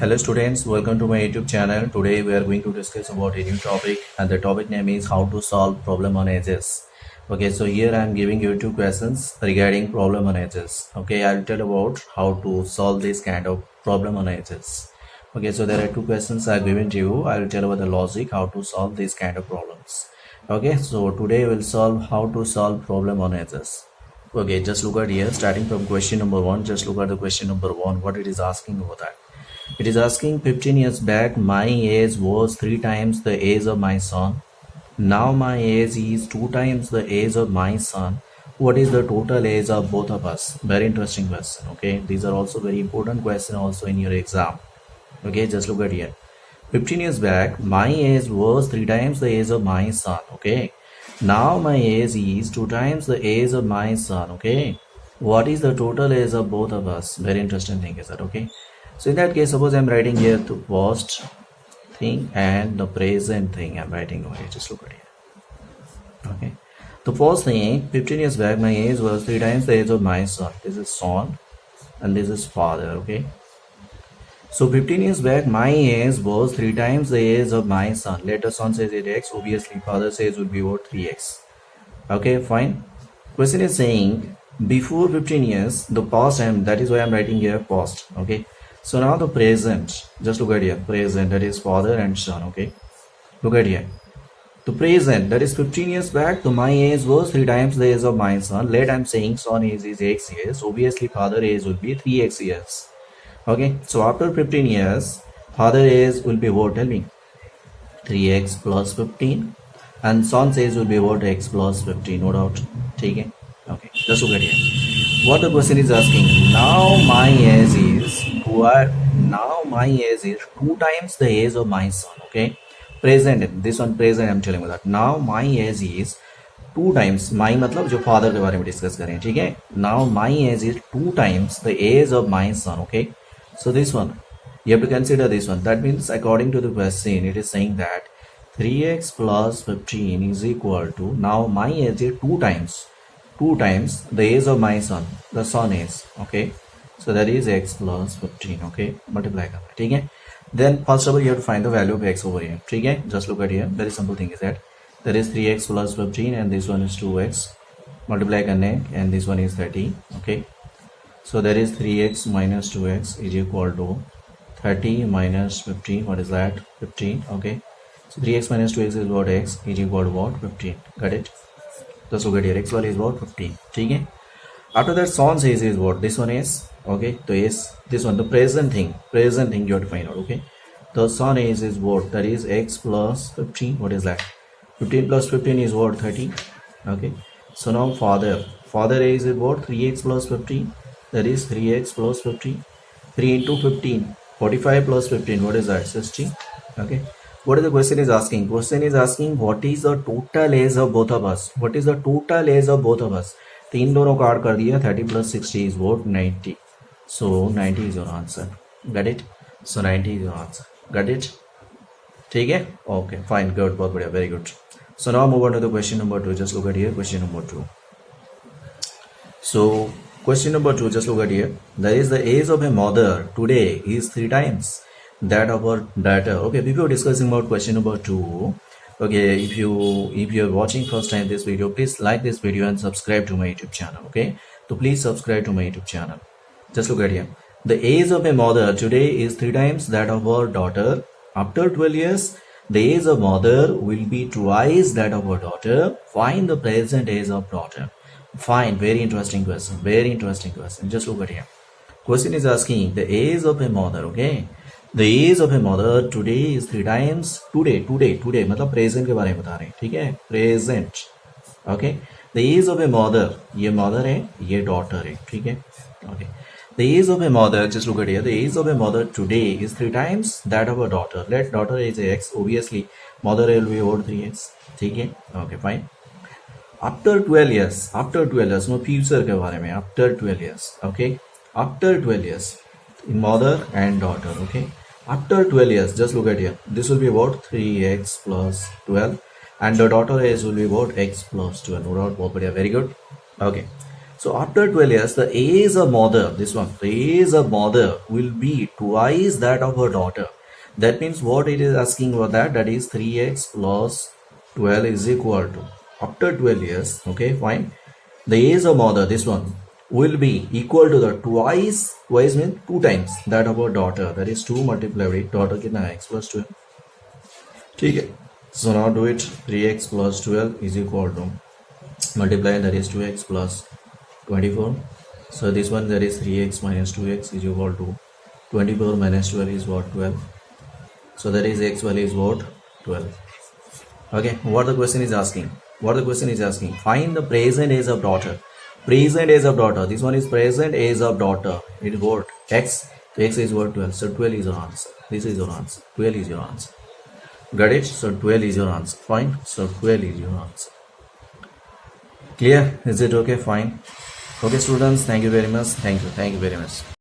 Hello students, welcome to my YouTube channel. Today we are going to discuss about a new topic and the topic name is how to solve problem on edges. Okay, so here I am giving you two questions regarding problem on edges. Okay, I'll tell about how to solve this kind of problem on edges. Okay, so there are two questions I have given to you. I'll tell about the logic how to solve this kind of problems. Okay, so today we'll solve how to solve problem on edges. Okay, just look at here starting from question number 1. Just look at the question number 1, what it is asking about that. It is asking 15 years back my age was 3 times the age of my son. Now my age is 2 times the age of my son. What is the total age of both of us? Very interesting question. Okay, these are also very important question also in your exam. Okay, just look at here. 15 years back my age was 3 times the age of my son. Okay, now my age is 2 times the age of my son. Okay, what is the total age of both of us? Very interesting thing is that. Okay, so in that case, suppose I'm writing here the past thing and the present thing I'm writing over here. Just look at here. Okay, the first thing, 15 years back my age was 3 times the age of my son. This is son and this is father. Okay, so 15 years back my age was 3 times the age of my son. Later son says it x, obviously father's age would be what, 3x. Okay, fine. Question is saying before 15 years the past, and that is why I'm writing here past. Okay, so now the present, just look at here, present, that is father and son. Okay, look at here, the present, that is 15 years back, so my age was 3 times the age of my son. Let I'm saying son age is x years, obviously father age will be 3x years. Okay, so after 15 years father age will be what, tell me, 3x plus 15, and son's age will be what, x plus 15, no doubt. Okay, okay, just look at here what the question is asking. Now my age is what? Now my age is 2 times the age of my son. Okay, present, this one present I'm telling you that. Now my age is 2 times, my मतलब जो father के बारे में discuss करें, ठीक है. Now my age is 2 times the age of my son. Okay, so this one you have to consider this one. That means according to the question it is saying that 3x plus 15 is equal to, now my age is 2 times the age of my son, the son is. Okay, so that is x plus 15. Okay, multiply करना, ठीक है. Then first of all you have to find the value of x over here. ठीक है, just look at here, very simple thing is that there is 3x plus 15 and this one is 2x, multiply करने, and this one is 30. Okay, so there is 3x minus 2x is equal to 30 minus 15. What is that? 15. Okay, so 3x minus 2x is what, x is equal to what, 15. Got it? Just look at here, x value is what, 15. ठीक है. After that son's age is what, this one is. Okay, so is this one, the present thing you have to find out. Okay, the son age is what, that is x plus 15. What is that? 15 plus 15 is what, 30. Okay, so now father age is what, 3x plus 15, that is 3x plus 15. 3 into 15, 45 plus 15, what is that, 60. Okay, what is the question is asking? Question is asking what is the total age of both of us. What is the total age of both of us? तो इन दोनों का add कर दिया, 30 plus 60 is what, 90. So 90 is your answer. Got it? So 90 is your answer. Got it? ठीक है? Okay, fine, good, बहुत बढ़िया, very good. So now move on to the question number 2. Just look at here, question number 2. So question number 2, just look at here. That is the age of a mother today is 3 times that of her daughter. Okay, before discussing about question number 2, okay, if you are watching first time this video, please like this video and subscribe to my YouTube channel. Okay, so please subscribe to my YouTube channel. Just look at here, the age of a mother today is 3 times that of her daughter. After 12 years the age of mother will be twice that of her daughter. Find the present age of daughter. Fine, very interesting question, very interesting question. Just look at here, question is asking the age of a mother. Okay, the age of a mother today is 3 times, today मतलब present के बारे में बता रहे हैं, ठीक है, present. Okay, the age of a mother, ये mother है, ये daughter है, ठीक है. Okay, the age of a mother, just look at here, the age of a mother today is 3 times that of a daughter. Let daughter is x, obviously mother will be over 3x, ठीक है. Okay, fine. After 12 years, no future के बारे में, after 12 years. Okay, after 12 years mother and daughter. Okay, after 12 years, just look at here, this will be what, 3x plus 12, and the daughter age will be what, x plus 12. No doubt, very good. Okay, So after 12 years, the age of mother, this one, the age of mother will be twice that of her daughter. That means what it is asking for that, that is 3x plus 12 is equal to, after 12 years, okay, fine. The age of mother, this one, will be equal to the twice means 2 times that of our daughter, that is 2 multiplied with daughter kitna है, x plus 12. ठीक है. So now do it. 3x plus 12 is equal to multiply, that is 2x plus 24. So this one, that is 3x minus 2x is equal to 24 minus 12 is what, 12. So that is x value is what, 12. Okay, what the question is asking? Find the present age of daughter. Present age of daughter. This one is present age of daughter. It is what? X. So x is what, 12. So 12 is your answer. This is your answer. 12 is your answer. Got it? So 12 is your answer. Fine. So 12 is your answer. Clear? Is it okay? Fine. Okay, students. Thank you very much. Thank you very much.